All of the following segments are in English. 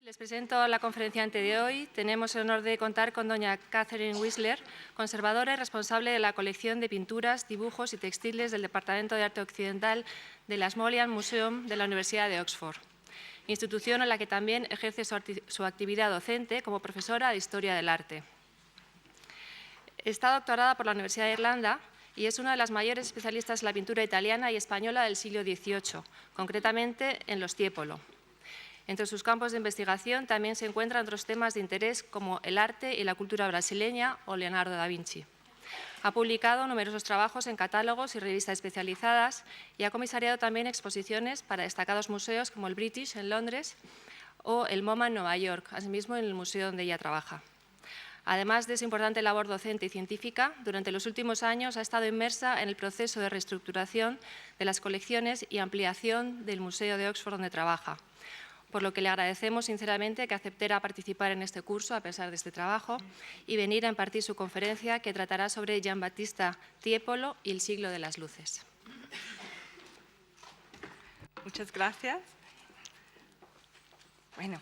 Les presento la conferenciante de hoy. Tenemos el honor de contar con doña Catherine Whistler, conservadora y responsable de la colección de pinturas, dibujos y textiles del Departamento de Arte Occidental del Ashmolean Museo de la Universidad de Oxford, institución en la que también ejerce su actividad docente como profesora de Historia del Arte. Está doctorada por la Universidad de Irlanda y es una de las mayores especialistas en la pintura italiana y española del siglo XVIII, concretamente en los Tiepolo. Entre sus campos de investigación también se encuentran otros temas de interés como el arte y la cultura brasileña o Leonardo da Vinci. Ha publicado numerosos trabajos en catálogos y revistas especializadas y ha comisariado también exposiciones para destacados museos como el British en Londres o el MoMA en Nueva York, asimismo en el museo donde ella trabaja. Además de su importante labor docente y científica, durante los últimos años ha estado inmersa en el proceso de reestructuración de las colecciones y ampliación del Museo de Oxford donde trabaja, por lo que le agradecemos sinceramente que aceptara participar en este curso a pesar de este trabajo y venir a impartir su conferencia que tratará sobre Giambattista Tiepolo y el siglo de las luces. Muchas gracias. Bueno.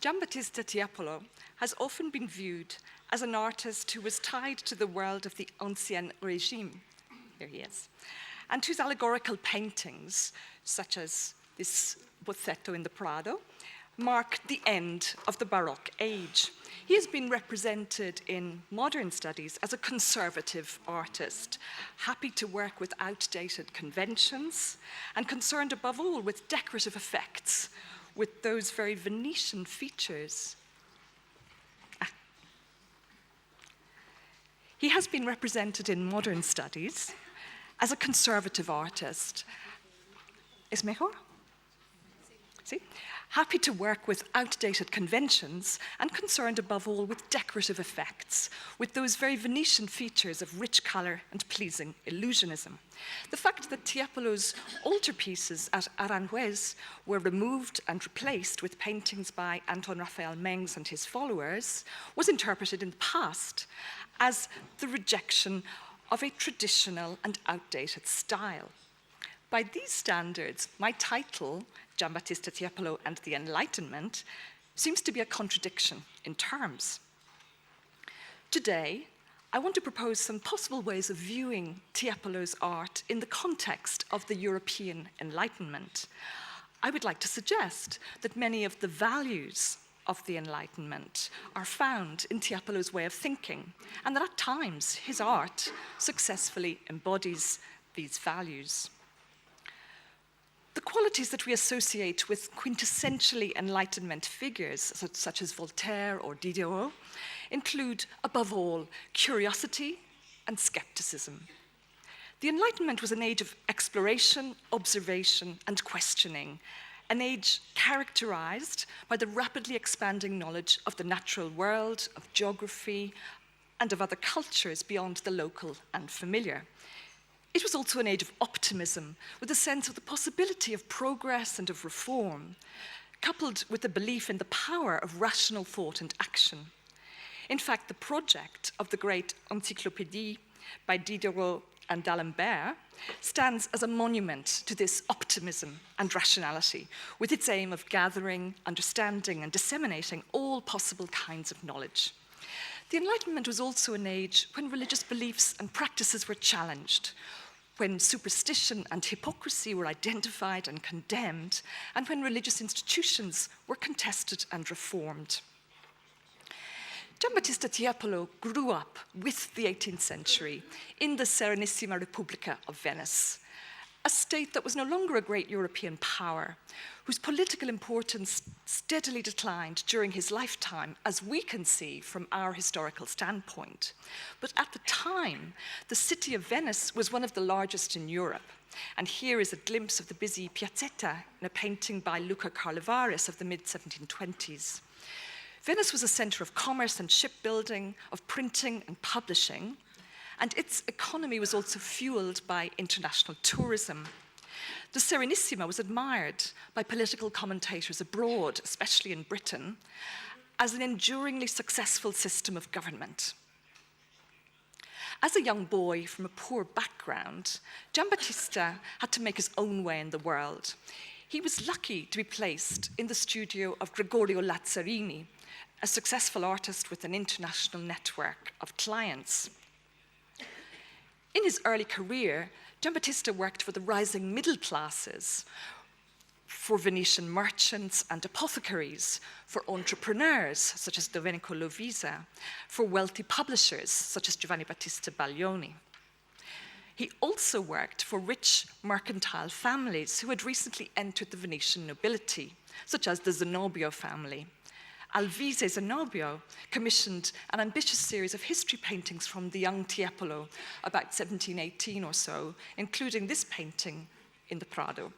Giambattista Tiepolo has often been viewed as an artist who was tied to the world of the Ancien Régime. There he is. And whose allegorical paintings, such as this bozzetto in the Prado, mark the end of the Baroque age. He has been represented in modern studies as a conservative artist, happy to work with outdated conventions, and concerned above all with decorative effects, with those very Venetian features. He has been represented in modern studies as a conservative artist. ¿Es mejor? Sí. Happy to work with outdated conventions and concerned above all with decorative effects, with those very Venetian features of rich colour and pleasing illusionism. The fact that Tiepolo's altarpieces at Aranjuez were removed and replaced with paintings by Anton Raphael Mengs and his followers was interpreted in the past as the rejection of a traditional and outdated style. By these standards, my title, Giambattista Tiepolo and the Enlightenment, seems to be a contradiction in terms. Today, I want to propose some possible ways of viewing Tiepolo's art in the context of the European Enlightenment. I would like to suggest that many of the values of the Enlightenment are found in Tiepolo's way of thinking, and that at times his art successfully embodies these values. The qualities that we associate with quintessentially Enlightenment figures, such as Voltaire or Diderot, include, above all, curiosity and skepticism. The Enlightenment was an age of exploration, observation, and questioning, an age characterized by the rapidly expanding knowledge of the natural world, of geography, and of other cultures beyond the local and familiar. It was also an age of optimism, with a sense of the possibility of progress and of reform, coupled with a belief in the power of rational thought and action. In fact, the project of the great Encyclopédie by Diderot and d'Alembert stands as a monument to this optimism and rationality, with its aim of gathering, understanding, and disseminating all possible kinds of knowledge. The Enlightenment was also an age when religious beliefs and practices were challenged, when superstition and hypocrisy were identified and condemned, and when religious institutions were contested and reformed. Giambattista Tiepolo grew up with the 18th century in the Serenissima Repubblica of Venice, a state that was no longer a great European power, whose political importance steadily declined during his lifetime, as we can see from our historical standpoint. But at the time, the city of Venice was one of the largest in Europe. And here is a glimpse of the busy piazzetta in a painting by Luca Carlevaris of the mid-1720s. Venice was a center of commerce and shipbuilding, of printing and publishing, and its economy was also fueled by international tourism. The Serenissima was admired by political commentators abroad, especially in Britain, as an enduringly successful system of government. As a young boy from a poor background, Giambattista had to make his own way in the world. he was lucky to be placed in the studio of Gregorio Lazzarini, a successful artist with an international network of clients. In his early career, Giambattista worked for the rising middle classes, for Venetian merchants and apothecaries, for entrepreneurs such as Domenico Lovisa, for wealthy publishers such as Giovanni Battista Baglioni. He also worked for rich mercantile families who had recently entered the Venetian nobility, such as the Zenobio family. Alvise Zenobio commissioned an ambitious series of history paintings from the young Tiepolo about 1718 or so, including this painting in the Prado.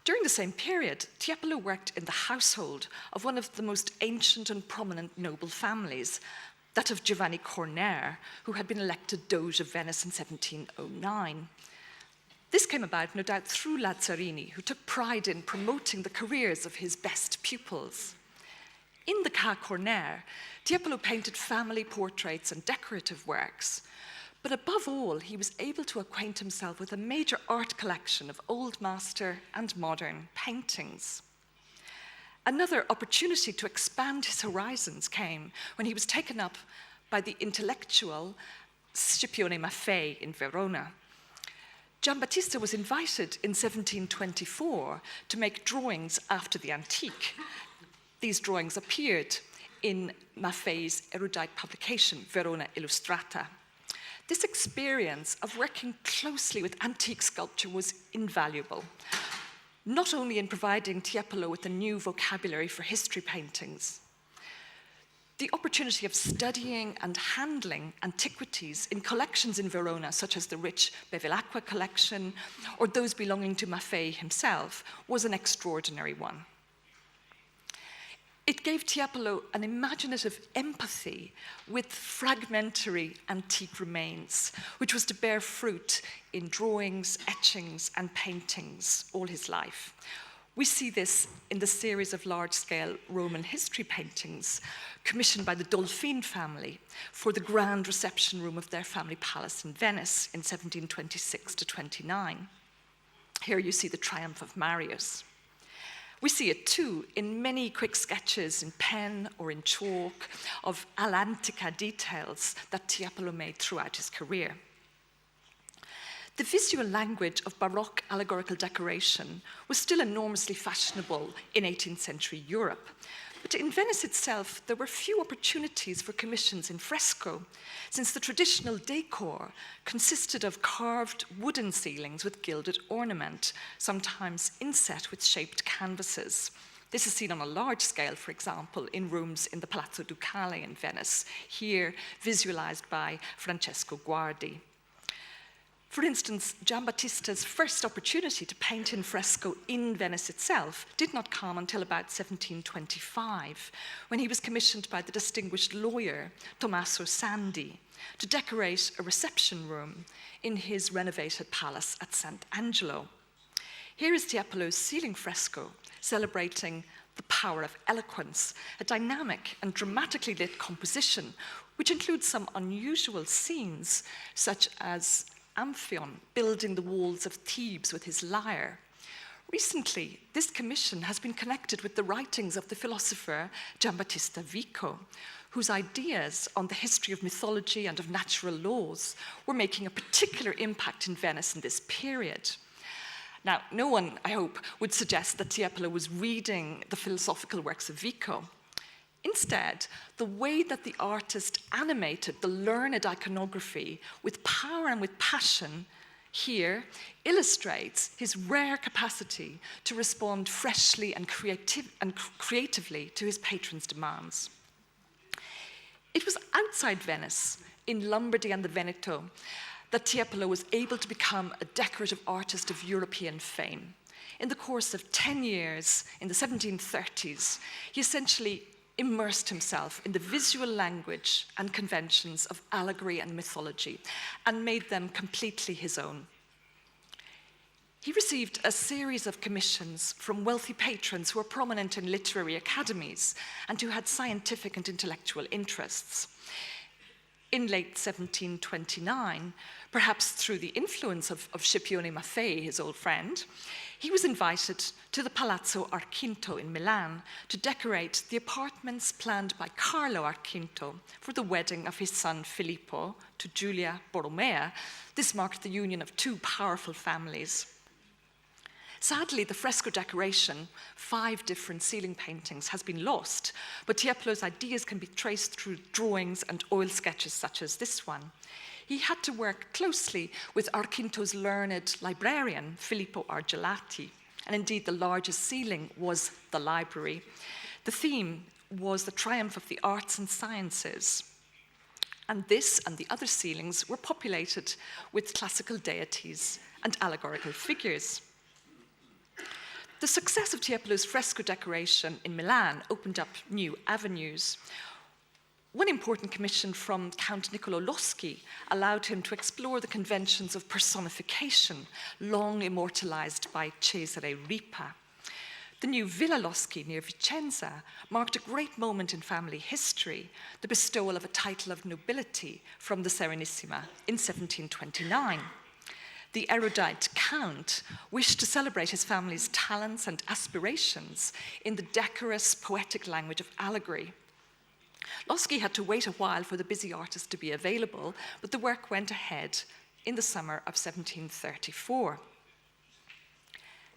During the same period, Tiepolo worked in the household of one of the most ancient and prominent noble families, that of Giovanni Cornaer, who had been elected Doge of Venice in 1709. This came about, no doubt, through Lazzarini, who took pride in promoting the careers of his best pupils. In the Ca Cornaer, Tiepolo painted family portraits and decorative works, but above all, he was able to acquaint himself with a major art collection of Old Master and modern paintings. Another opportunity to expand his horizons came when he was taken up by the intellectual Scipione Maffei in Verona. Giambattista was invited in 1724 to make drawings after the antique. These drawings appeared in Maffei's erudite publication, Verona Illustrata. This experience of working closely with antique sculpture was invaluable, not only in providing Tiepolo with a new vocabulary for history paintings. The opportunity of studying and handling antiquities in collections in Verona, such as the rich Bevilacqua collection, or those belonging to Maffei himself, was an extraordinary one. It gave Tiepolo an imaginative empathy with fragmentary antique remains, which was to bear fruit in drawings, etchings, and paintings all his life. We see this in the series of large-scale Roman history paintings commissioned by the Dolfin family for the grand reception room of their family palace in Venice in 1726 to 29. Here you see the triumph of Marius. We see it too in many quick sketches in pen or in chalk of all'antica details that Tiepolo made throughout his career. The visual language of Baroque allegorical decoration was still enormously fashionable in 18th century Europe. But in Venice itself, there were few opportunities for commissions in fresco, since the traditional decor consisted of carved wooden ceilings with gilded ornament, sometimes inset with shaped canvases. This is seen on a large scale, for example, in rooms in the Palazzo Ducale in Venice, here visualized by Francesco Guardi. For instance, Giambattista's first opportunity to paint in fresco in Venice itself did not come until about 1725, when he was commissioned by the distinguished lawyer Tommaso Sandi to decorate a reception room in his renovated palace at Sant'Angelo. Here is Tiepolo's ceiling fresco, celebrating the power of eloquence, a dynamic and dramatically lit composition, which includes some unusual scenes, such as Amphion building the walls of Thebes with his lyre. Recently, this commission has been connected with the writings of the philosopher Giambattista Vico, whose ideas on the history of mythology and of natural laws were making a particular impact in Venice in this period. Now, no one, I hope, would suggest that Tiepolo was reading the philosophical works of Vico. Instead, the way that the artist animated the learned iconography with power and with passion here illustrates his rare capacity to respond freshly and creatively to his patrons' demands. It was outside Venice, in Lombardy and the Veneto, that Tiepolo was able to become a decorative artist of European fame. In the course of 10 years, in the 1730s, he essentially immersed himself in the visual language and conventions of allegory and mythology and made them completely his own. He received a series of commissions from wealthy patrons who were prominent in literary academies and who had scientific and intellectual interests. In late 1729, perhaps through the influence of Scipione Maffei, his old friend, He was invited to the Palazzo Arquinto in Milan to decorate the apartments planned by Carlo Arquinto for the wedding of his son Filippo to Giulia Borromea. This marked the union of two powerful families. Sadly, the fresco decoration, 5 different ceiling paintings, has been lost, but Tiepolo's ideas can be traced through drawings and oil sketches such as this one. He had to work closely with Arquinto's learned librarian, Filippo Argelati, and indeed the largest ceiling was the library. The theme was the triumph of the arts and sciences, and this and the other ceilings were populated with classical deities and allegorical figures. The success of Tiepolo's fresco decoration in Milan opened up new avenues. One important commission from Count Niccolò Loschi allowed him to explore the conventions of personification, long immortalized by Cesare Ripa. The new Villa Loschi near Vicenza marked a great moment in family history, the bestowal of a title of nobility from the Serenissima in 1729. The erudite Count wished to celebrate his family's talents and aspirations in the decorous, poetic language of allegory. Loschi had to wait a while for the busy artist to be available, but the work went ahead in the summer of 1734.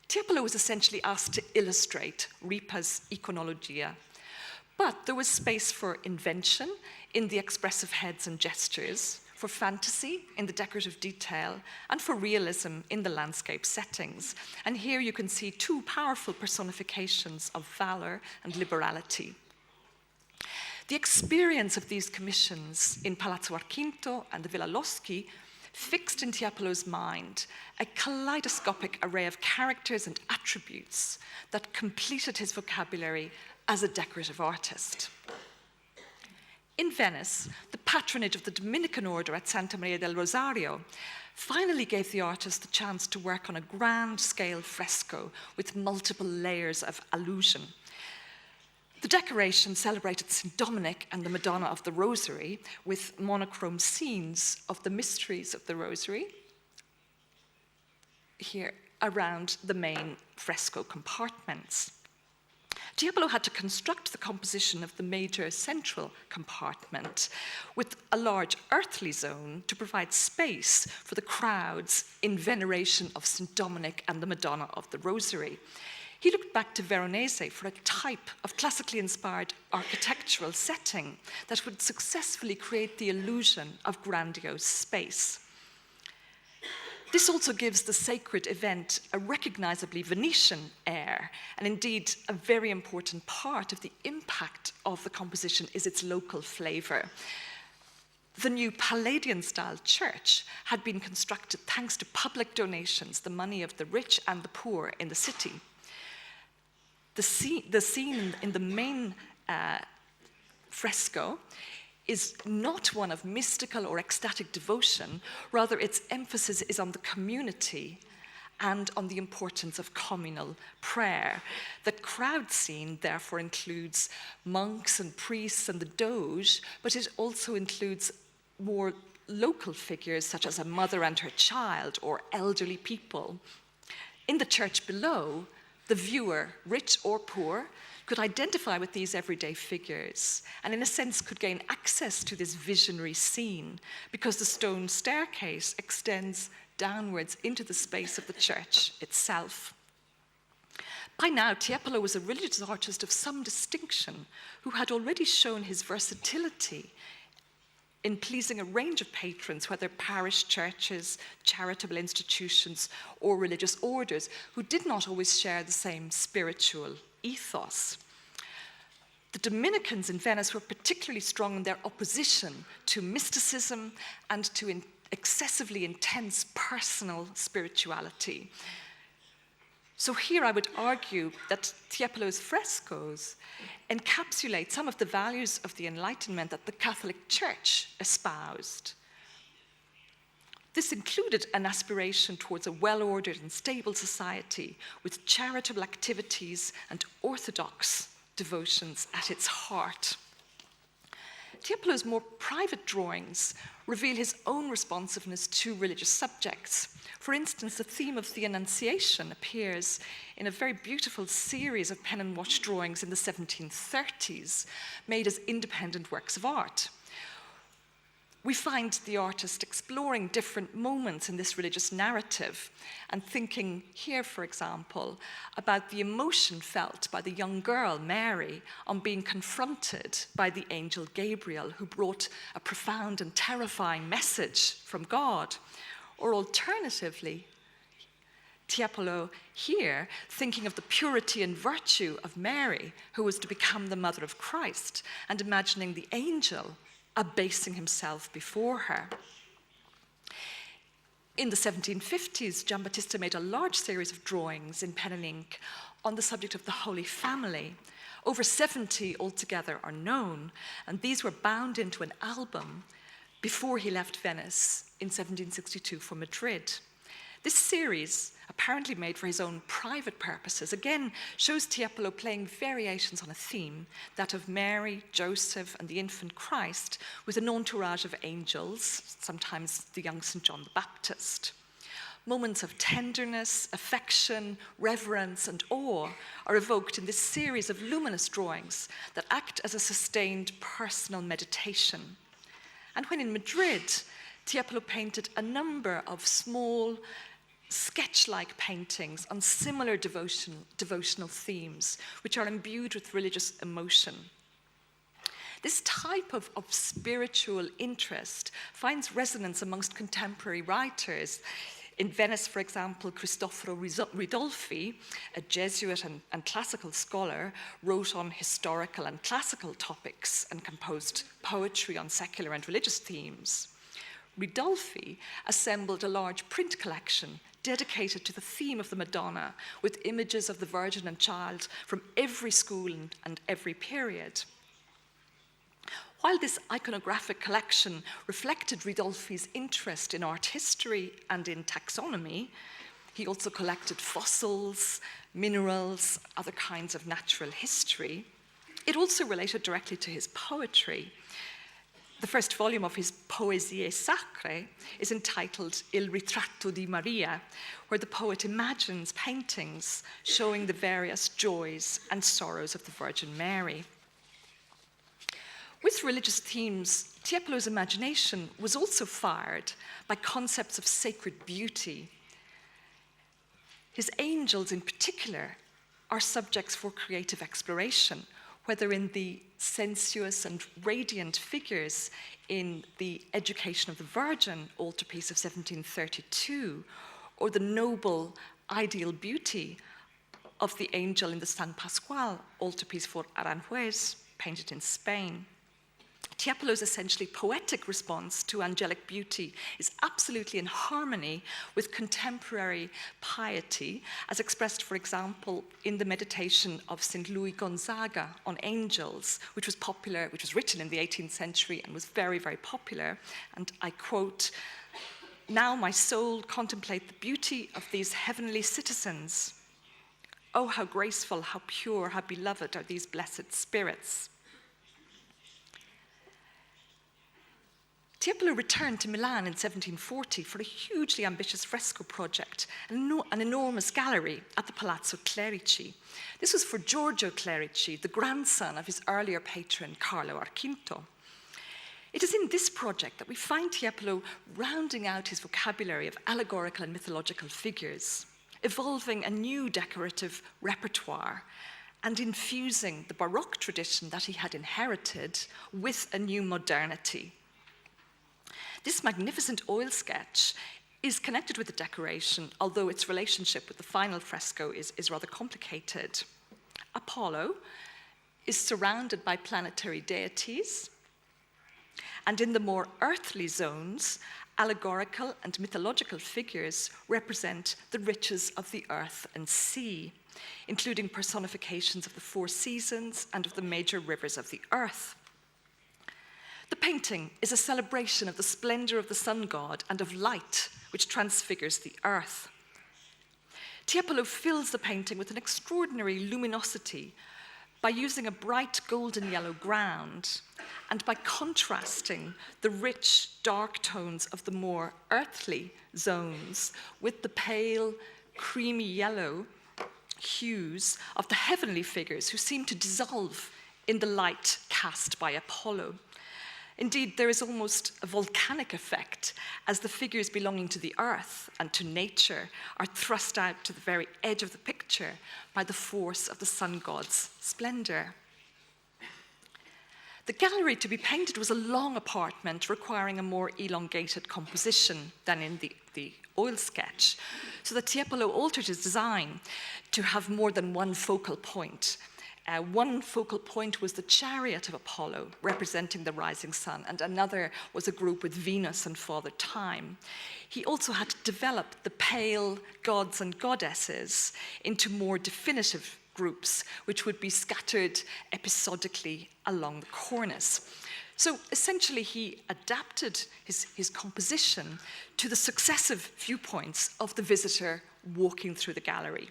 Tiepolo was essentially asked to illustrate Ripa's iconologia, but there was space for invention in the expressive heads and gestures, for fantasy in the decorative detail, and for realism in the landscape settings. And here you can see 2 powerful personifications of valor and liberality. The experience of these commissions in Palazzo Arquinto and the Villa Loschi fixed in Tiepolo's mind a kaleidoscopic array of characters and attributes that completed his vocabulary as a decorative artist. In Venice, the patronage of the Dominican order at Santa Maria del Rosario finally gave the artist the chance to work on a grand-scale fresco with multiple layers of allusion. The decoration celebrated St. Dominic and the Madonna of the Rosary with monochrome scenes of the mysteries of the Rosary here around the main fresco compartments. Tiepolo had to construct the composition of the major central compartment with a large earthly zone to provide space for the crowds in veneration of St. Dominic and the Madonna of the Rosary. He looked back to Veronese for a type of classically inspired architectural setting that would successfully create the illusion of grandiose space. This also gives the sacred event a recognizably Venetian air, and indeed a very important part of the impact of the composition is its local flavor. The new Palladian-style church had been constructed thanks to public donations, the money of the rich and the poor in the city. The scene in the main fresco is not one of mystical or ecstatic devotion, rather its emphasis is on the community and on the importance of communal prayer. The crowd scene therefore includes monks and priests and the Doge, but it also includes more local figures such as a mother and her child or elderly people. In the church below, the viewer, rich or poor, could identify with these everyday figures and in a sense could gain access to this visionary scene because the stone staircase extends downwards into the space of the church itself. By now, Tiepolo was a religious artist of some distinction who had already shown his versatility in pleasing a range of patrons, whether parish churches, charitable institutions, or religious orders, who did not always share the same spiritual ethos. The Dominicans in Venice were particularly strong in their opposition to mysticism and to excessively intense personal spirituality. So here I would argue that Tiepolo's frescoes encapsulate some of the values of the Enlightenment that the Catholic Church espoused. This included an aspiration towards a well-ordered and stable society with charitable activities and orthodox devotions at its heart. Tiepolo's more private drawings reveal his own responsiveness to religious subjects. For instance, the theme of the Annunciation appears in a very beautiful series of pen and wash drawings in the 1730s, made as independent works of art. We find the artist exploring different moments in this religious narrative and thinking here, for example, about the emotion felt by the young girl, Mary, on being confronted by the angel Gabriel, who brought a profound and terrifying message from God. Or alternatively, Tiepolo here, thinking of the purity and virtue of Mary, who was to become the mother of Christ, and imagining the angel abasing himself before her. In the 1750s, Giambattista made a large series of drawings in pen and ink on the subject of the Holy Family. Over 70 altogether are known, and these were bound into an album before he left Venice in 1762 for Madrid. This series, apparently made for his own private purposes, again shows Tiepolo playing variations on a theme, that of Mary, Joseph, and the infant Christ, with an entourage of angels, sometimes the young St. John the Baptist. Moments of tenderness, affection, reverence, and awe are evoked in this series of luminous drawings that act as a sustained personal meditation. And when in Madrid, Tiepolo painted a number of small, sketch-like paintings on similar devotional themes, which are imbued with religious emotion. This type of spiritual interest finds resonance amongst contemporary writers. In Venice, for example, Cristoforo Ridolfi, a Jesuit and classical scholar, wrote on historical and classical topics and composed poetry on secular and religious themes. Ridolfi assembled a large print collection dedicated to the theme of the Madonna, with images of the Virgin and Child from every school and every period. While this iconographic collection reflected Ridolfi's interest in art history and in taxonomy, he also collected fossils, minerals, other kinds of natural history. It also related directly to his poetry. The first volume of his Poesie Sacre is entitled Il ritratto di Maria, where the poet imagines paintings showing the various joys and sorrows of the Virgin Mary. With religious themes, Tiepolo's imagination was also fired by concepts of sacred beauty. His angels, in particular, are subjects for creative exploration, whether in the sensuous and radiant figures in the Education of the Virgin altarpiece of 1732, or the noble, ideal beauty of the angel in the San Pasqual altarpiece for Aranjuez, painted in Spain. Tiepolo's essentially poetic response to angelic beauty is absolutely in harmony with contemporary piety, as expressed, for example, in the meditation of St. Louis Gonzaga on angels, which was written in the 18th century and was very, very popular. And I quote, "Now my soul contemplate the beauty of these heavenly citizens. Oh, how graceful, how pure, how beloved are these blessed spirits." Tiepolo returned to Milan in 1740 for a hugely ambitious fresco project, an enormous gallery at the Palazzo Clerici. This was for Giorgio Clerici, the grandson of his earlier patron, Carlo Arquinto. It is in this project that we find Tiepolo rounding out his vocabulary of allegorical and mythological figures, evolving a new decorative repertoire, and infusing the Baroque tradition that he had inherited with a new modernity. This magnificent oil sketch is connected with the decoration, although its relationship with the final fresco is rather complicated. Apollo is surrounded by planetary deities, and in the more earthly zones, allegorical and mythological figures represent the riches of the earth and sea, including personifications of the four seasons and of the major rivers of the earth. The painting is a celebration of the splendor of the sun god and of light, which transfigures the earth. Tiepolo fills the painting with an extraordinary luminosity by using a bright golden yellow ground and by contrasting the rich, dark tones of the more earthly zones with the pale, creamy yellow hues of the heavenly figures who seem to dissolve in the light cast by Apollo. Indeed, there is almost a volcanic effect as the figures belonging to the earth and to nature are thrust out to the very edge of the picture by the force of the sun god's splendor. The gallery to be painted was a long apartment requiring a more elongated composition than in the oil sketch, so that Tiepolo altered his design to have more than one focal point. One focal point was the chariot of Apollo, representing the rising sun, and another was a group with Venus and Father Time. He also had to develop the pale gods and goddesses into more definitive groups, which would be scattered episodically along the cornice. So essentially, he adapted his composition to the successive viewpoints of the visitor walking through the gallery.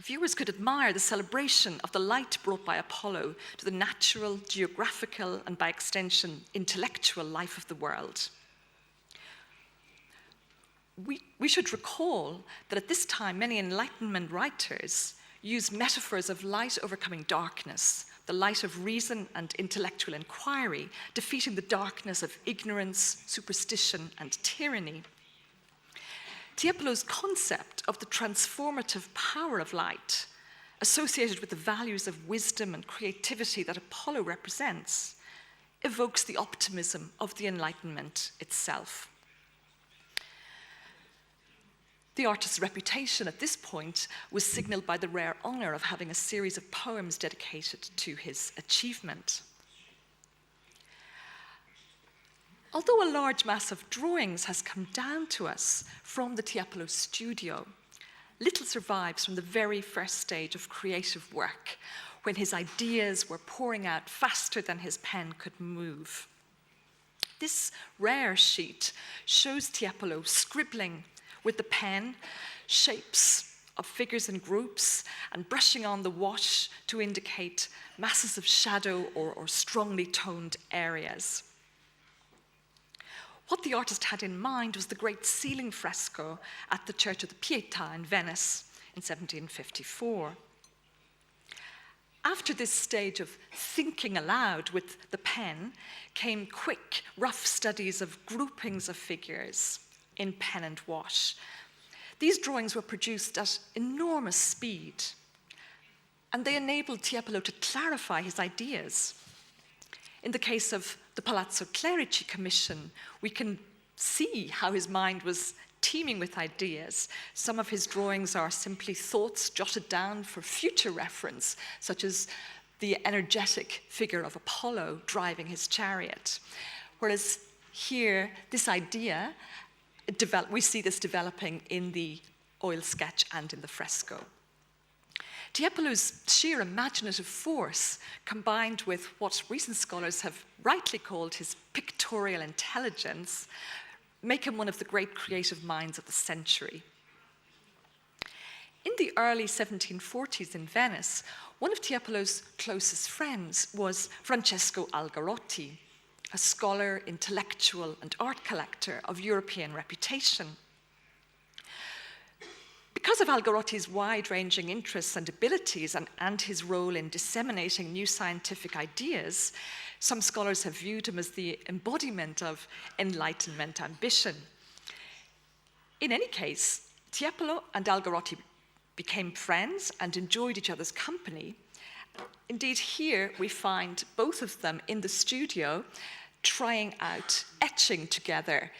Viewers could admire the celebration of the light brought by Apollo to the natural, geographical, and by extension, intellectual life of the world. We should recall that at this time, many Enlightenment writers used metaphors of light overcoming darkness, the light of reason and intellectual inquiry, defeating the darkness of ignorance, superstition, and tyranny. Tiepolo's concept of the transformative power of light, associated with the values of wisdom and creativity that Apollo represents, evokes the optimism of the Enlightenment itself. The artist's reputation at this point was signaled by the rare honor of having a series of poems dedicated to his achievement. Although a large mass of drawings has come down to us from the Tiepolo studio, little survives from the very first stage of creative work, when his ideas were pouring out faster than his pen could move. This rare sheet shows Tiepolo scribbling with the pen shapes of figures and groups and brushing on the wash to indicate masses of shadow or strongly toned areas. What the artist had in mind was the great ceiling fresco at the Church of the Pietà in Venice in 1754. After this stage of thinking aloud with the pen came quick, rough studies of groupings of figures in pen and wash. These drawings were produced at enormous speed, and they enabled Tiepolo to clarify his ideas. In the case of the Palazzo Clerici commission, we can see how his mind was teeming with ideas. Some of his drawings are simply thoughts jotted down for future reference, such as the energetic figure of Apollo driving his chariot. Whereas here, this idea, we see this developing in the oil sketch and in the fresco. Tiepolo's sheer imaginative force, combined with what recent scholars have rightly called his pictorial intelligence, make him one of the great creative minds of the century. In the early 1740s in Venice, one of Tiepolo's closest friends was Francesco Algarotti, a scholar, intellectual, and art collector of European reputation. Because of Algarotti's wide-ranging interests and abilities and his role in disseminating new scientific ideas, some scholars have viewed him as the embodiment of Enlightenment ambition. In any case, Tiepolo and Algarotti became friends and enjoyed each other's company. Indeed, here we find both of them in the studio trying out etching together.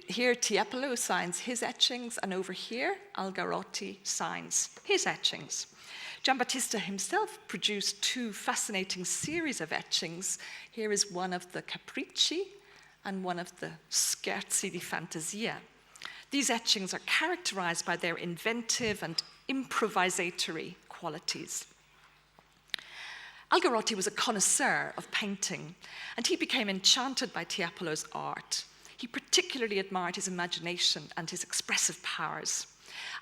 Here, Tiepolo signs his etchings, and over here, Algarotti signs his etchings. Giambattista himself produced two fascinating series of etchings. Here is one of the Capricci and one of the Scherzi di Fantasia. These etchings are characterized by their inventive and improvisatory qualities. Algarotti was a connoisseur of painting, and he became enchanted by Tiepolo's art. He particularly admired his imagination and his expressive powers.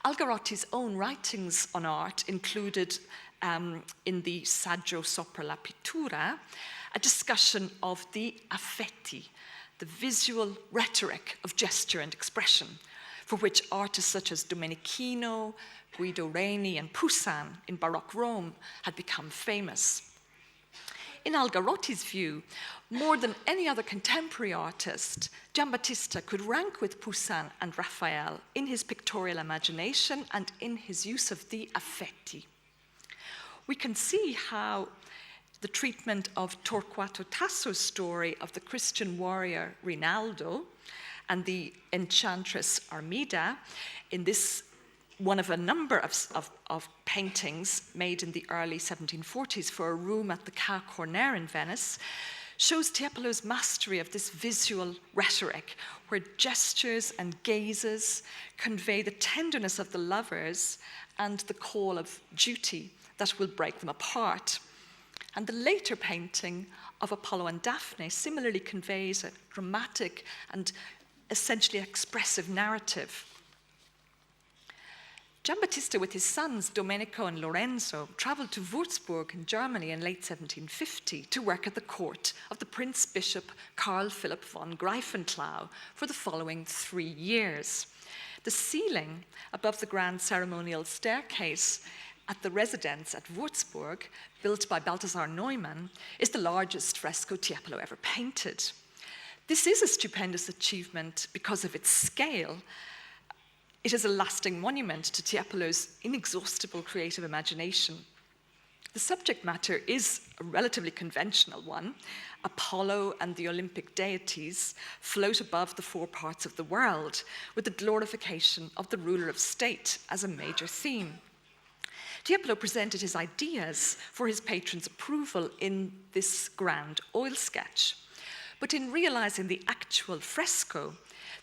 Algarotti's own writings on art included, in the Saggio sopra la pittura, a discussion of the affetti, the visual rhetoric of gesture and expression, for which artists such as Domenichino, Guido Reni, and Poussin in Baroque Rome had become famous. In Algarotti's view, more than any other contemporary artist, Giambattista could rank with Poussin and Raphael in his pictorial imagination and in his use of the affetti. We can see how the treatment of Torquato Tasso's story of the Christian warrior Rinaldo and the enchantress Armida in this one of a number of paintings made in the early 1740s for a room at the Ca' Corner in Venice, shows Tiepolo's mastery of this visual rhetoric, where gestures and gazes convey the tenderness of the lovers and the call of duty that will break them apart. And the later painting of Apollo and Daphne similarly conveys a dramatic and essentially expressive narrative. Giambattista, with his sons Domenico and Lorenzo, traveled to Würzburg in Germany in late 1750 to work at the court of the Prince Bishop Karl Philipp von Greifenthal for the following 3 years. The ceiling above the grand ceremonial staircase at the residence at Würzburg, built by Balthasar Neumann, is the largest fresco Tiepolo ever painted. This is a stupendous achievement because of its scale. It is a lasting monument to Tiepolo's inexhaustible creative imagination. The subject matter is a relatively conventional one. Apollo and the Olympic deities float above the 4 parts of the world, with the glorification of the ruler of state as a major theme. Tiepolo presented his ideas for his patron's approval in this grand oil sketch. But in realizing the actual fresco,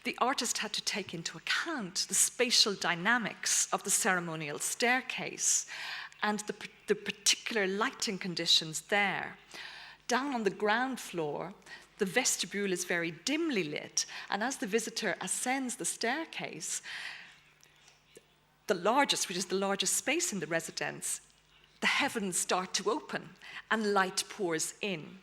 the artist had to take into account the spatial dynamics of the ceremonial staircase and the particular lighting conditions there. Down on the ground floor, the vestibule is very dimly lit, and as the visitor ascends the staircase, which is the largest space in the residence, the heavens start to open and light pours in.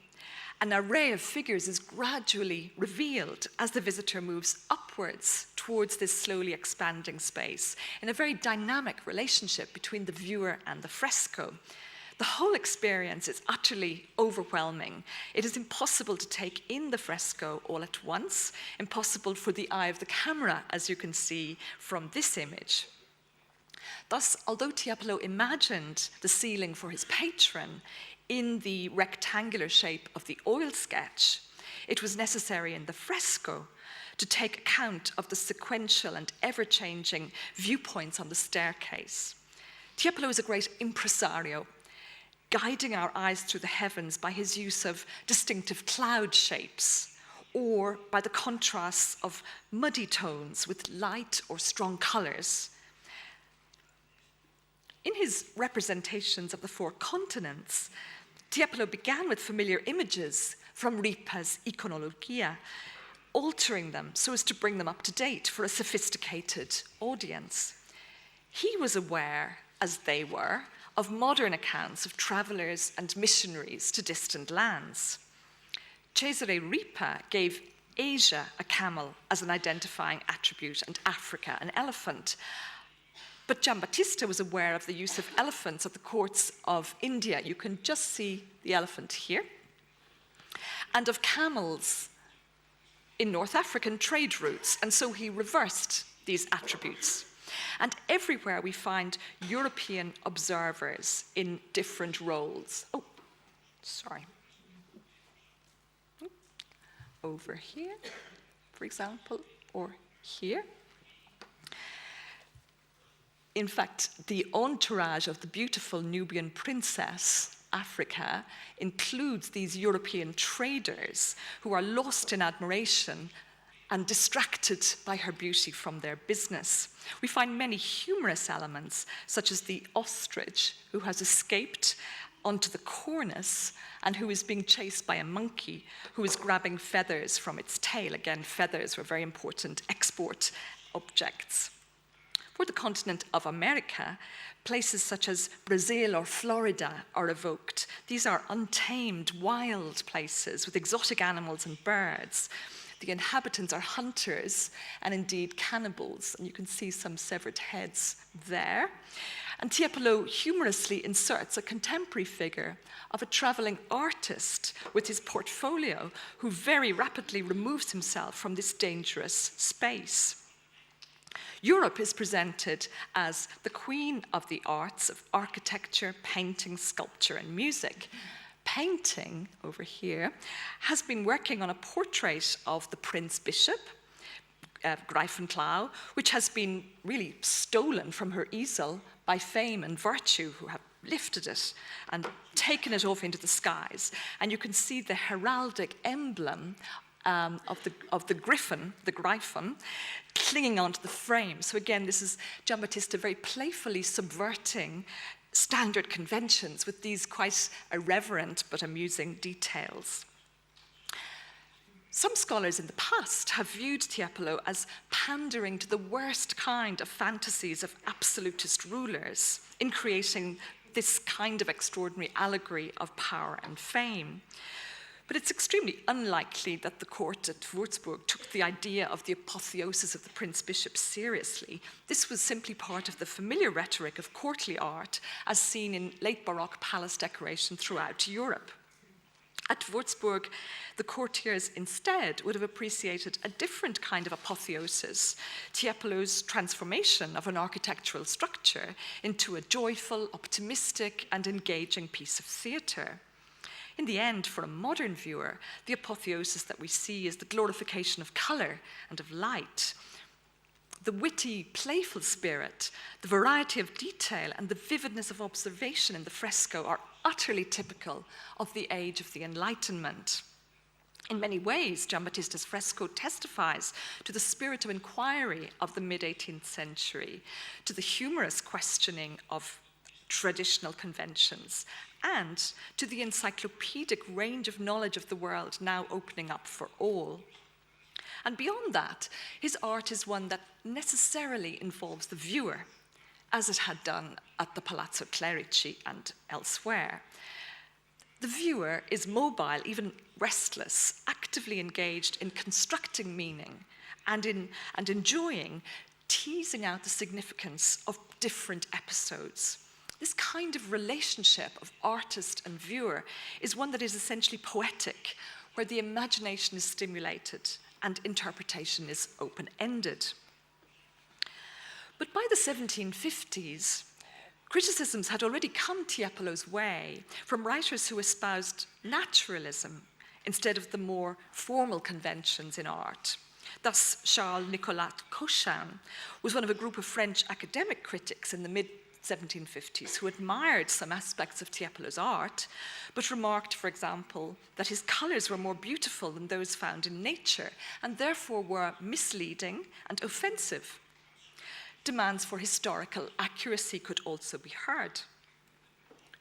An array of figures is gradually revealed as the visitor moves upwards towards this slowly expanding space in a very dynamic relationship between the viewer and the fresco. The whole experience is utterly overwhelming. It is impossible to take in the fresco all at once, impossible for the eye of the camera, as you can see from this image. Thus, although Tiepolo imagined the ceiling for his patron in the rectangular shape of the oil sketch, it was necessary in the fresco to take account of the sequential and ever-changing viewpoints on the staircase. Tiepolo is a great impresario, guiding our eyes through the heavens by his use of distinctive cloud shapes or by the contrasts of muddy tones with light or strong colors. In his representations of the 4 continents, Tiepolo began with familiar images from Ripa's Iconologia, altering them so as to bring them up to date for a sophisticated audience. He was aware, as they were, of modern accounts of travelers and missionaries to distant lands. Cesare Ripa gave Asia a camel as an identifying attribute and Africa an elephant. But Giambattista was aware of the use of elephants at the courts of India. You can just see the elephant here. And of camels in North African trade routes. And so he reversed these attributes. And everywhere we find European observers in different roles. Oh, sorry. Over here, for example, or here. In fact, the entourage of the beautiful Nubian princess, Africa, includes these European traders who are lost in admiration and distracted by her beauty from their business. We find many humorous elements, such as the ostrich who has escaped onto the cornice and who is being chased by a monkey who is grabbing feathers from its tail. Again, feathers were very important export objects. For the continent of America, places such as Brazil or Florida are evoked. These are untamed, wild places with exotic animals and birds. The inhabitants are hunters and indeed cannibals, and you can see some severed heads there. And Tiepolo humorously inserts a contemporary figure of a traveling artist with his portfolio who very rapidly removes himself from this dangerous space. Europe is presented as the queen of the arts of architecture, painting, sculpture, and music. Painting, over here, has been working on a portrait of the Prince Bishop, Greifenklau, which has been really stolen from her easel by Fame and Virtue, who have lifted it and taken it off into the skies. And you can see the heraldic emblem of the griffin, the Greifen, clinging onto the frame. So again, this is Giambattista very playfully subverting standard conventions with these quite irreverent but amusing details. Some scholars in the past have viewed Tiepolo as pandering to the worst kind of fantasies of absolutist rulers in creating this kind of extraordinary allegory of power and fame. But it's extremely unlikely that the court at Würzburg took the idea of the apotheosis of the Prince Bishop seriously. This was simply part of the familiar rhetoric of courtly art as seen in late Baroque palace decoration throughout Europe. At Würzburg, the courtiers instead would have appreciated a different kind of apotheosis, Tiepolo's transformation of an architectural structure into a joyful, optimistic, and engaging piece of theatre. In the end, for a modern viewer, the apotheosis that we see is the glorification of colour and of light. The witty, playful spirit, the variety of detail, and the vividness of observation in the fresco are utterly typical of the age of the Enlightenment. In many ways, Giambattista's fresco testifies to the spirit of inquiry of the mid-18th century, to the humorous questioning of traditional conventions, and to the encyclopedic range of knowledge of the world now opening up for all. And beyond that, his art is one that necessarily involves the viewer, as it had done at the Palazzo Clerici and elsewhere. The viewer is mobile, even restless, actively engaged in constructing meaning and enjoying teasing out the significance of different episodes. This kind of relationship of artist and viewer is one that is essentially poetic, where the imagination is stimulated and interpretation is open-ended. But by the 1750s, criticisms had already come Tiepolo's way from writers who espoused naturalism instead of the more formal conventions in art. Thus, Charles-Nicolas Cochin was one of a group of French academic critics in the mid-1750s who admired some aspects of Tiepolo's art, but remarked, for example, that his colours were more beautiful than those found in nature and therefore were misleading and offensive. Demands for historical accuracy could also be heard.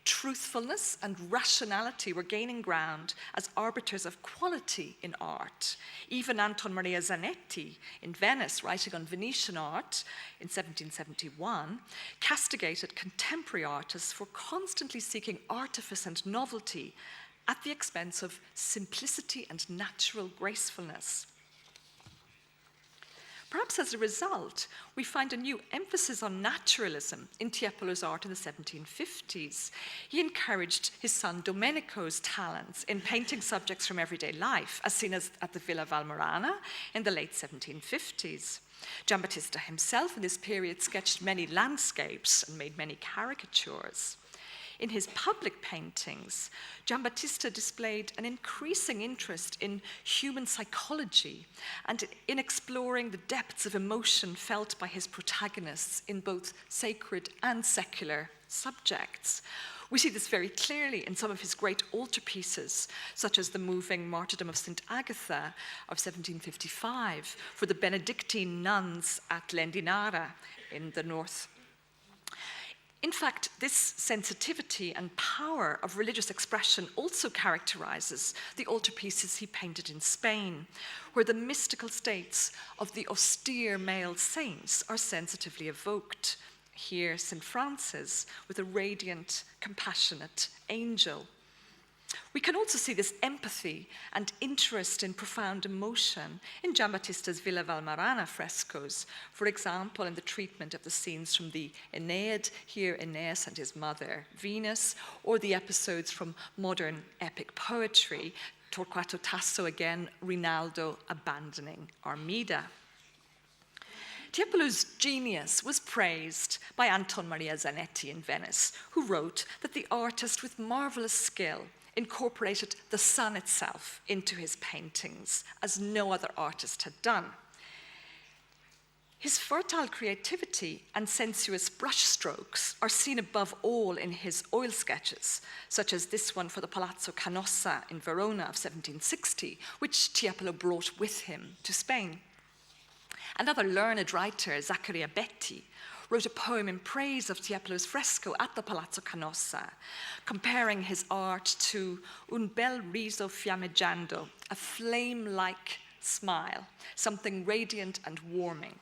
Truthfulness and rationality were gaining ground as arbiters of quality in art. Even Anton Maria Zanetti in Venice, writing on Venetian art in 1771, castigated contemporary artists for constantly seeking artifice and novelty at the expense of simplicity and natural gracefulness. Perhaps as a result, we find a new emphasis on naturalism in Tiepolo's art in the 1750s. He encouraged his son Domenico's talents in painting subjects from everyday life, as seen as at the Villa Valmarana in the late 1750s. Giambattista himself in this period sketched many landscapes and made many caricatures. In his public paintings, Giambattista displayed an increasing interest in human psychology and in exploring the depths of emotion felt by his protagonists in both sacred and secular subjects. We see this very clearly in some of his great altarpieces, such as the moving Martyrdom of St. Agatha of 1755 for the Benedictine nuns at Lendinara in the north. In fact, this sensitivity and power of religious expression also characterizes the altarpieces he painted in Spain, where the mystical states of the austere male saints are sensitively evoked. Here, St. Francis with a radiant, compassionate angel. We can also see this empathy and interest in profound emotion in Giambattista's Villa Valmarana frescoes, for example, in the treatment of the scenes from the Aeneid, here Aeneas and his mother Venus, or the episodes from modern epic poetry, Torquato Tasso again, Rinaldo abandoning Armida. Tiepolo's genius was praised by Anton Maria Zanetti in Venice, who wrote that the artist with marvelous skill incorporated the sun itself into his paintings, as no other artist had done. His fertile creativity and sensuous brushstrokes are seen above all in his oil sketches, such as this one for the Palazzo Canossa in Verona of 1760, which Tiepolo brought with him to Spain. Another learned writer, Zaccaria Betti, wrote a poem in praise of Tiepolo's fresco at the Palazzo Canossa, comparing his art to un bel riso fiammeggiando, a flame-like smile, something radiant and warming.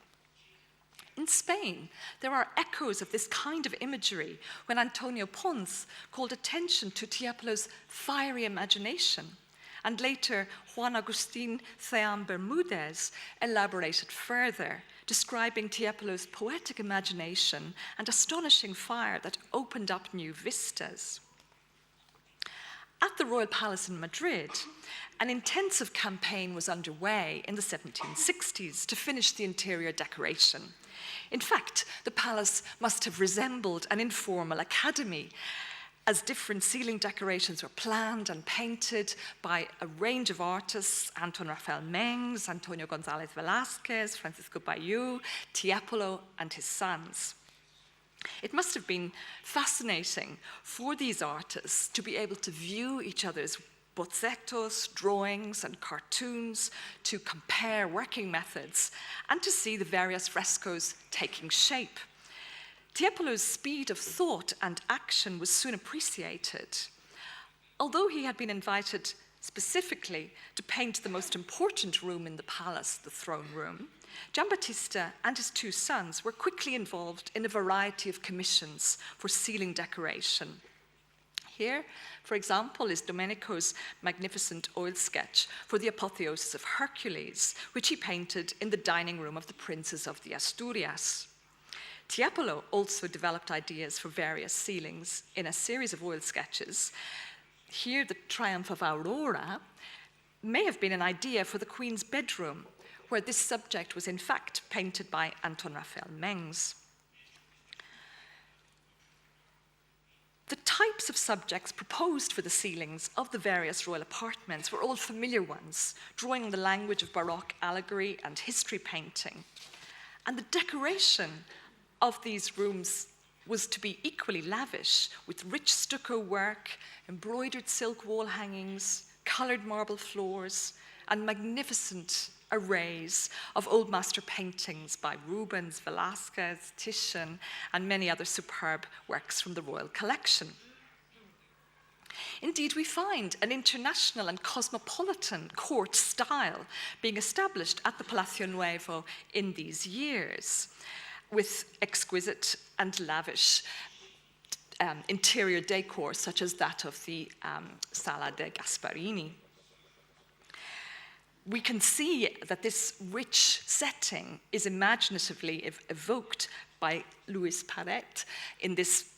In Spain, there are echoes of this kind of imagery when Antonio Pons called attention to Tiepolo's fiery imagination, and later Juan Agustin Thean Bermudez elaborated further, describing Tiepolo's poetic imagination and astonishing fire that opened up new vistas. At the Royal Palace in Madrid, an intensive campaign was underway in the 1760s to finish the interior decoration. In fact, the palace must have resembled an informal academy, as different ceiling decorations were planned and painted by a range of artists: Anton Rafael Mengs, Antonio González Velázquez, Francisco Bayeu, Tiepolo, and his sons. It must have been fascinating for these artists to be able to view each other's bozzettos, drawings, and cartoons, to compare working methods, and to see the various frescoes taking shape. Tiepolo's speed of thought and action was soon appreciated. Although he had been invited specifically to paint the most important room in the palace, the throne room, Giambattista and his two sons were quickly involved in a variety of commissions for ceiling decoration. Here, for example, is Domenico's magnificent oil sketch for the Apotheosis of Hercules, which he painted in the dining room of the princes of the Asturias. Tiepolo also developed ideas for various ceilings in a series of oil sketches. Here, the Triumph of Aurora may have been an idea for the Queen's bedroom, where this subject was in fact painted by Anton Rafael Mengs. The types of subjects proposed for the ceilings of the various royal apartments were all familiar ones, drawing on the language of Baroque allegory and history painting. And the decoration of these rooms was to be equally lavish, with rich stucco work, embroidered silk wall hangings, colored marble floors, and magnificent arrays of Old Master paintings by Rubens, Velázquez, Titian, and many other superb works from the royal collection. Indeed, we find an international and cosmopolitan court style being established at the Palacio Nuevo in these years, with exquisite and lavish interior decor, such as that of the Sala de Gasparini. We can see that this rich setting is imaginatively evoked by Louis Paret in this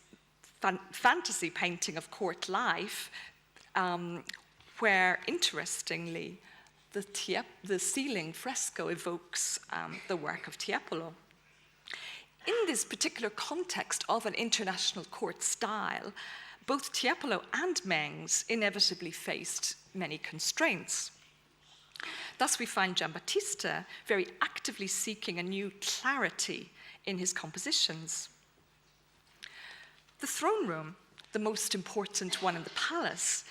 fantasy painting of court life, where, interestingly, the ceiling fresco evokes the work of Tiepolo. In this particular context of an international court style, both Tiepolo and Mengs inevitably faced many constraints. Thus, we find Giambattista very actively seeking a new clarity in his compositions. The throne room, the most important one in the palace,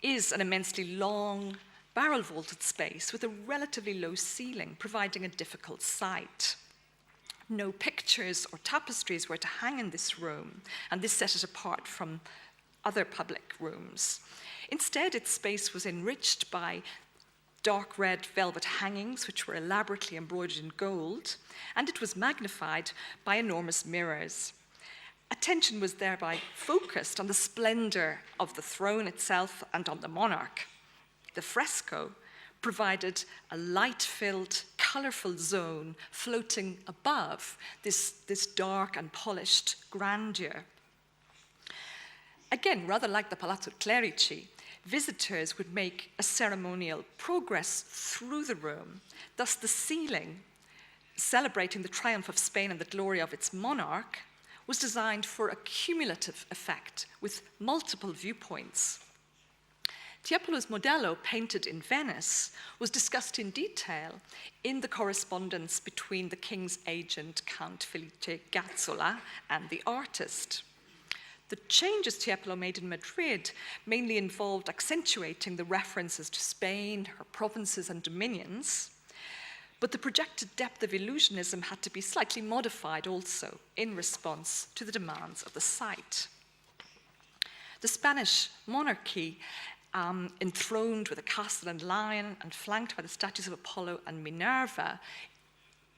is an immensely long, barrel-vaulted space with a relatively low ceiling, providing a difficult sight. No pictures or tapestries were to hang in this room, and this set it apart from other public rooms. Instead, its space was enriched by dark red velvet hangings, which were elaborately embroidered in gold, and it was magnified by enormous mirrors. Attention was thereby focused on the splendor of the throne itself and on the monarch. The fresco provided a light-filled, colorful zone floating above this dark and polished grandeur. Again, rather like the Palazzo Clerici, visitors would make a ceremonial progress through the room. Thus, the ceiling, celebrating the triumph of Spain and the glory of its monarch, was designed for a cumulative effect with multiple viewpoints. Tiepolo's Modello, painted in Venice, was discussed in detail in the correspondence between the king's agent, Count Felice Gazzola, and the artist. The changes Tiepolo made in Madrid mainly involved accentuating the references to Spain, her provinces and dominions, but the projected depth of illusionism had to be slightly modified also in response to the demands of the site. The Spanish monarchy, enthroned with a castle and lion and flanked by the statues of Apollo and Minerva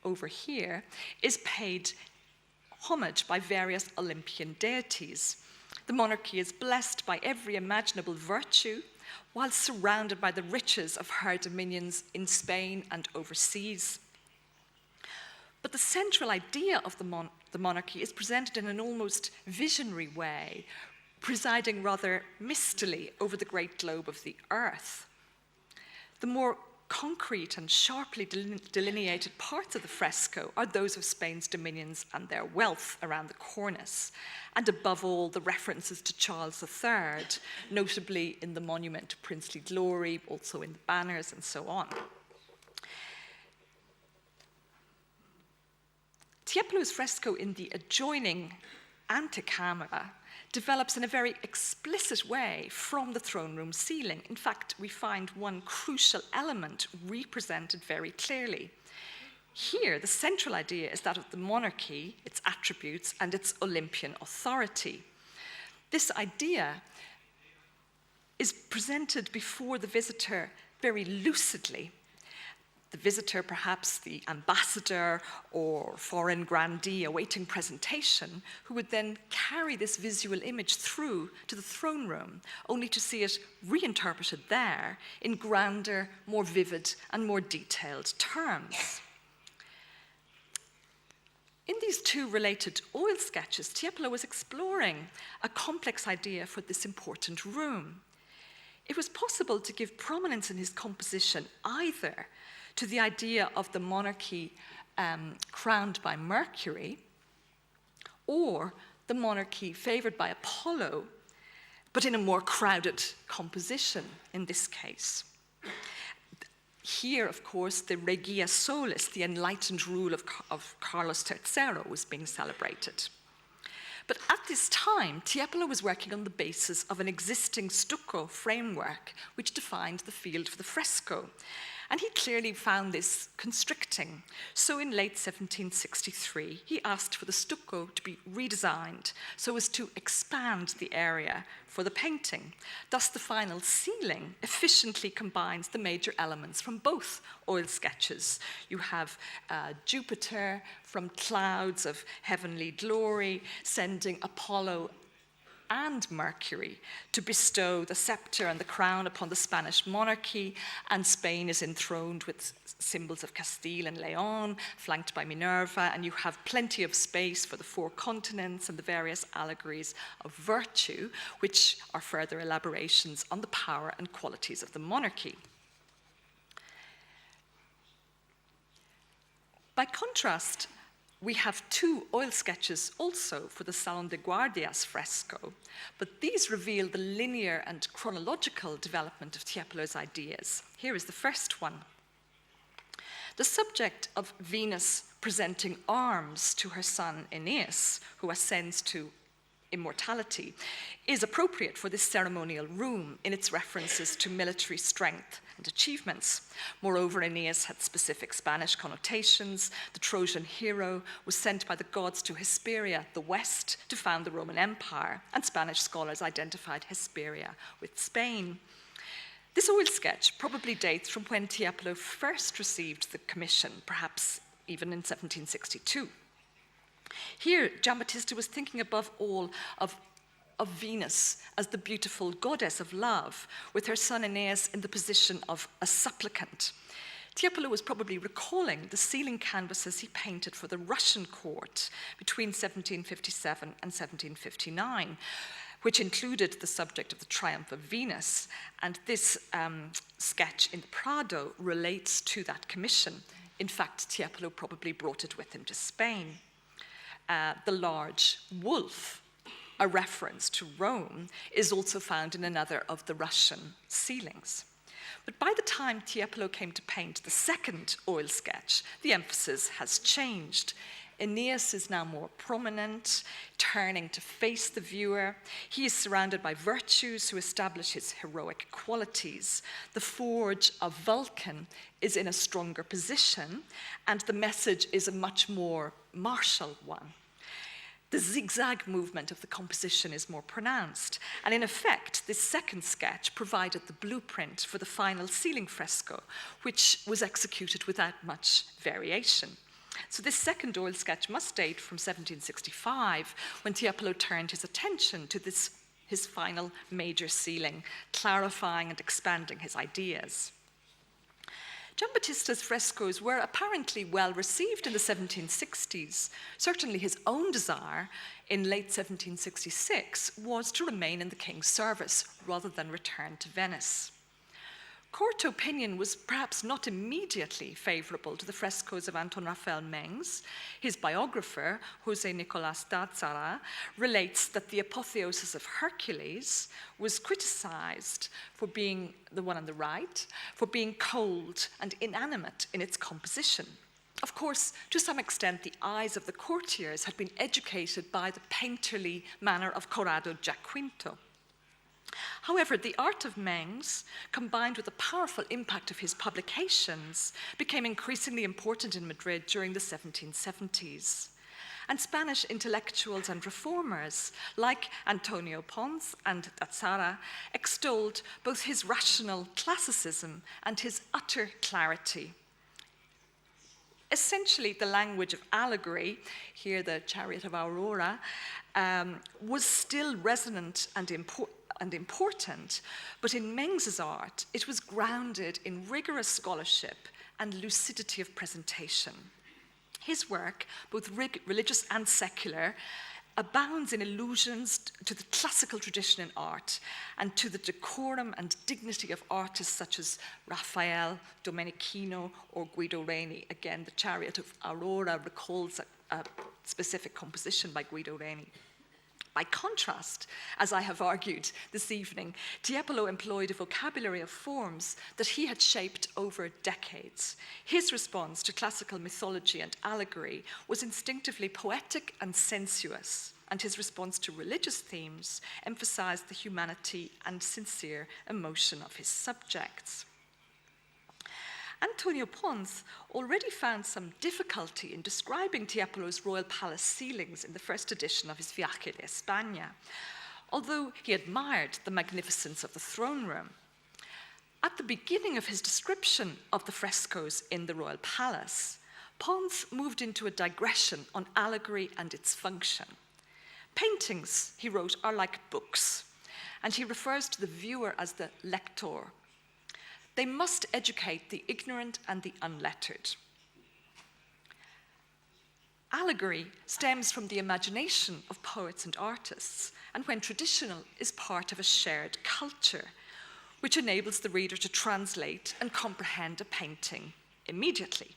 over here, is paid homage by various Olympian deities. The monarchy is blessed by every imaginable virtue, while surrounded by the riches of her dominions in Spain and overseas. But the central idea of the monarchy is presented in an almost visionary way, presiding rather mistily over the great globe of the earth. The more concrete and sharply delineated parts of the fresco are those of Spain's dominions and their wealth around the cornice, and above all, the references to Charles III, notably in the monument to princely glory, also in the banners, and so on. Tiepolo's fresco in the adjoining antechamera develops in a very explicit way from the throne room ceiling. In fact, we find one crucial element represented very clearly. Here, the central idea is that of the monarchy, its attributes, and its Olympian authority. This idea is presented before the visitor very lucidly. The visitor, perhaps the ambassador or foreign grandee awaiting presentation, who would then carry this visual image through to the throne room, only to see it reinterpreted there in grander, more vivid, and more detailed terms. In these two related oil sketches, Tiepolo was exploring a complex idea for this important room. It was possible to give prominence in his composition either to the idea of the monarchy crowned by Mercury, or the monarchy favored by Apollo, but in a more crowded composition in this case. Here, of course, the Regia Solis, the enlightened rule of Carlos III, was being celebrated. But at this time, Tiepolo was working on the basis of an existing stucco framework which defined the field for the fresco. And he clearly found this constricting. So in late 1763, he asked for the stucco to be redesigned so as to expand the area for the painting. Thus, the final ceiling efficiently combines the major elements from both oil sketches. You have Jupiter from clouds of heavenly glory, sending Apollo and Mercury to bestow the scepter and the crown upon the Spanish monarchy, and Spain is enthroned with symbols of Castile and Leon, flanked by Minerva, and you have plenty of space for the four continents and the various allegories of virtue, which are further elaborations on the power and qualities of the monarchy. By contrast, we have two oil sketches also for the Salon de Guardias fresco, but these reveal the linear and chronological development of Tiepolo's ideas. Here is the first one. The subject of Venus presenting arms to her son Aeneas, who ascends to immortality, is appropriate for this ceremonial room in its references to military strength and achievements. Moreover, Aeneas had specific Spanish connotations. The Trojan hero was sent by the gods to Hesperia, the west, to found the Roman Empire, and Spanish scholars identified Hesperia with Spain. This oil sketch probably dates from when Tiepolo first received the commission, perhaps even in 1762. Here, Giambattista was thinking above all of Venus as the beautiful goddess of love, with her son Aeneas in the position of a supplicant. Tiepolo was probably recalling the ceiling canvases he painted for the Russian court between 1757 and 1759, which included the subject of the Triumph of Venus. And this sketch in the Prado relates to that commission. In fact, Tiepolo probably brought it with him to Spain. The large wolf, a reference to Rome, is also found in another of the Russian ceilings. But by the time Tiepolo came to paint the second oil sketch, the emphasis has changed. Aeneas is now more prominent, turning to face the viewer. He is surrounded by virtues who establish his heroic qualities. The forge of Vulcan is in a stronger position, and the message is a much more martial one. The zigzag movement of the composition is more pronounced, and in effect, this second sketch provided the blueprint for the final ceiling fresco, which was executed without much variation. So this second oil sketch must date from 1765, when Tiepolo turned his attention to his final major ceiling, clarifying and expanding his ideas. Giambattista's frescoes were apparently well received in the 1760s. Certainly his own desire in late 1766 was to remain in the king's service rather than return to Venice. Court opinion was perhaps not immediately favorable to the frescoes of Anton Raphael Mengs. His biographer, José Nicolás d'Azara, relates that the apotheosis of Hercules was criticized for being, the one on the right, for being cold and inanimate in its composition. Of course, to some extent, the eyes of the courtiers had been educated by the painterly manner of Corrado Giaquinto. However, the art of Mengs, combined with the powerful impact of his publications, became increasingly important in Madrid during the 1770s. And Spanish intellectuals and reformers, like Antonio Pons and d'Azara, extolled both his rational classicism and his utter clarity. Essentially, the language of allegory, here the Chariot of Aurora, was still resonant and important, but in Mengs's art, it was grounded in rigorous scholarship and lucidity of presentation. His work, both religious and secular, abounds in allusions to the classical tradition in art and to the decorum and dignity of artists such as Raphael, Domenichino, or Guido Reni. Again, the Chariot of Aurora recalls a specific composition by Guido Reni. By contrast, as I have argued this evening, Tiepolo employed a vocabulary of forms that he had shaped over decades. His response to classical mythology and allegory was instinctively poetic and sensuous, and his response to religious themes emphasized the humanity and sincere emotion of his subjects. Antonio Pons already found some difficulty in describing Tiepolo's royal palace ceilings in the first edition of his Viaje de España, although he admired the magnificence of the throne room. At the beginning of his description of the frescoes in the royal palace, Pons moved into a digression on allegory and its function. Paintings, he wrote, are like books, and he refers to the viewer as the lector. They must educate the ignorant and the unlettered. Allegory stems from the imagination of poets and artists, and when traditional, is part of a shared culture, which enables the reader to translate and comprehend a painting immediately.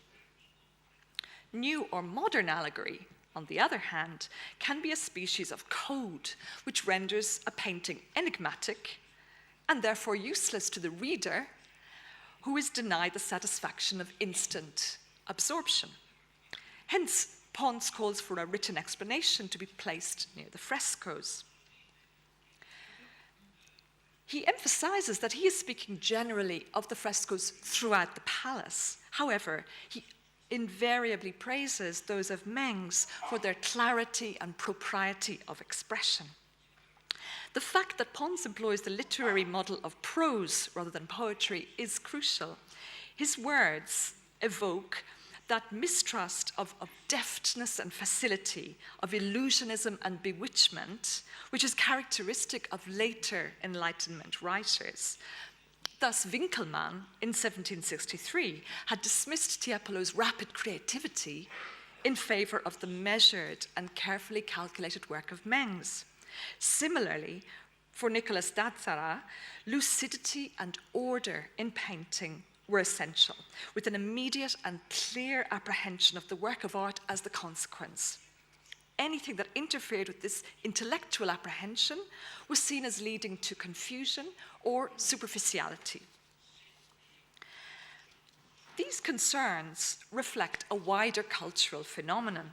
New or modern allegory, on the other hand, can be a species of code, which renders a painting enigmatic and therefore useless to the reader, who is denied the satisfaction of instant absorption. Hence, Pons calls for a written explanation to be placed near the frescoes. He emphasizes that he is speaking generally of the frescoes throughout the palace. However, he invariably praises those of Mengs for their clarity and propriety of expression. The fact that Pons employs the literary model of prose rather than poetry is crucial. His words evoke that mistrust of deftness and facility, of illusionism and bewitchment, which is characteristic of later Enlightenment writers. Thus, Winkelmann, in 1763, had dismissed Tiepolo's rapid creativity in favor of the measured and carefully calculated work of Mengs. Similarly, for Nicolas d'Azzara, lucidity and order in painting were essential, with an immediate and clear apprehension of the work of art as the consequence. Anything that interfered with this intellectual apprehension was seen as leading to confusion or superficiality. These concerns reflect a wider cultural phenomenon.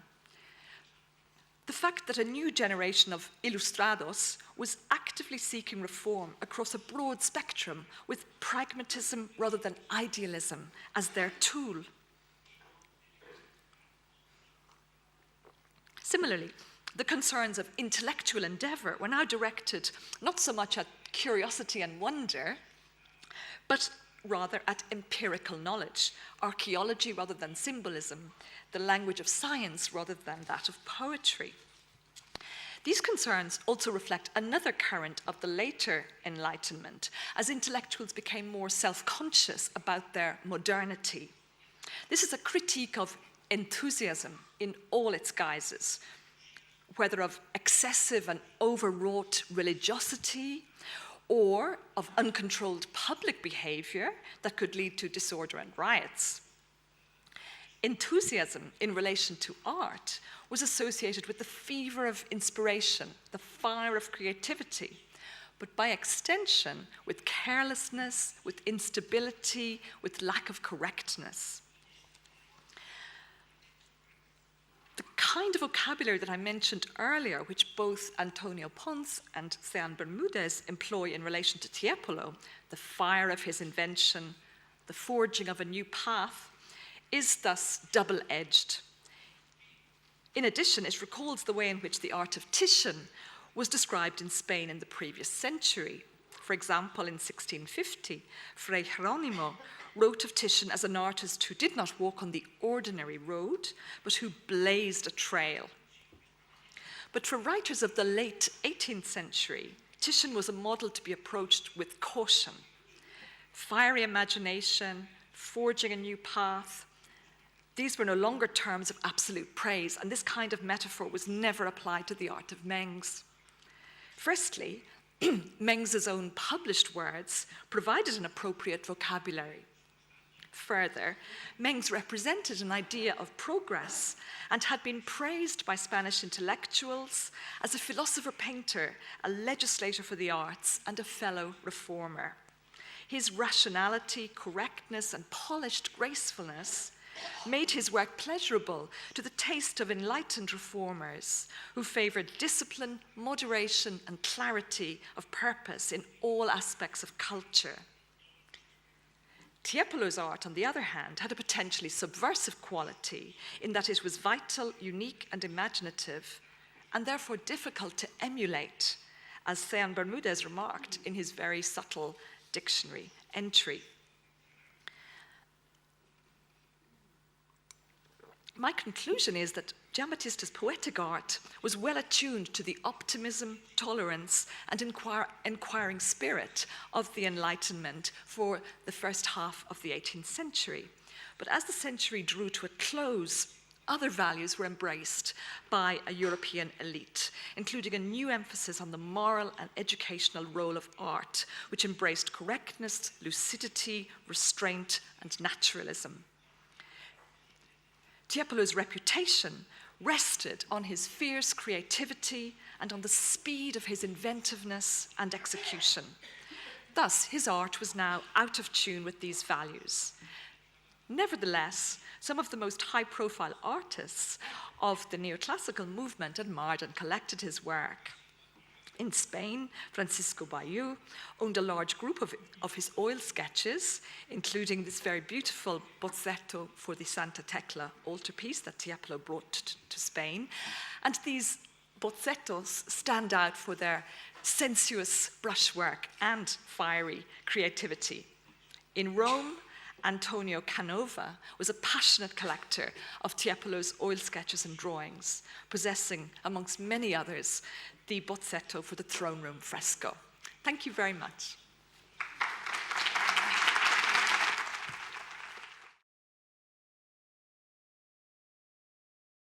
The fact that a new generation of ilustrados was actively seeking reform across a broad spectrum with pragmatism rather than idealism as their tool. Similarly, the concerns of intellectual endeavor were now directed not so much at curiosity and wonder, but rather at empirical knowledge, archaeology rather than symbolism, the language of science rather than that of poetry. These concerns also reflect another current of the later Enlightenment, as intellectuals became more self-conscious about their modernity. This is a critique of enthusiasm in all its guises, whether of excessive and overwrought religiosity, or of uncontrolled public behavior that could lead to disorder and riots. Enthusiasm in relation to art was associated with the fever of inspiration, the fire of creativity, but by extension with carelessness, with instability, with lack of correctness. The kind of vocabulary that I mentioned earlier, which both Antonio Pons and Ceán Bermúdez employ in relation to Tiepolo, the fire of his invention, the forging of a new path, is thus double-edged. In addition, it recalls the way in which the art of Titian was described in Spain in the previous century. For example, in 1650, Fray Jerónimo wrote of Titian as an artist who did not walk on the ordinary road, but who blazed a trail. But for writers of the late 18th century, Titian was a model to be approached with caution. Fiery imagination, forging a new path, these were no longer terms of absolute praise, and this kind of metaphor was never applied to the art of Mengs. Firstly, Mengs's own published words provided an appropriate vocabulary. Further, Mengs represented an idea of progress and had been praised by Spanish intellectuals as a philosopher-painter, a legislator for the arts, and a fellow reformer. His rationality, correctness, and polished gracefulness made his work pleasurable to the taste of enlightened reformers who favored discipline, moderation, and clarity of purpose in all aspects of culture. Tiepolo's art, on the other hand, had a potentially subversive quality in that it was vital, unique, and imaginative, and therefore difficult to emulate, as Ceán Bermúdez remarked in his very subtle dictionary entry. My conclusion is that Giambattista's poetic art was well attuned to the optimism, tolerance, and inquiring spirit of the Enlightenment for the first half of the 18th century. But as the century drew to a close, other values were embraced by a European elite, including a new emphasis on the moral and educational role of art, which embraced correctness, lucidity, restraint, and naturalism. Tiepolo's reputation rested on his fierce creativity and on the speed of his inventiveness and execution. Thus, his art was now out of tune with these values. Nevertheless, some of the most high-profile artists of the neoclassical movement admired and collected his work. In Spain, Francisco Bayeu owned a large group of his oil sketches, including this very beautiful bozzetto for the Santa Tecla altarpiece that Tiepolo brought to Spain. And these bozzettos stand out for their sensuous brushwork and fiery creativity. In Rome, Antonio Canova was a passionate collector of Tiepolo's oil sketches and drawings, possessing, amongst many others, the bozzetto for the throne room fresco. Thank you very much.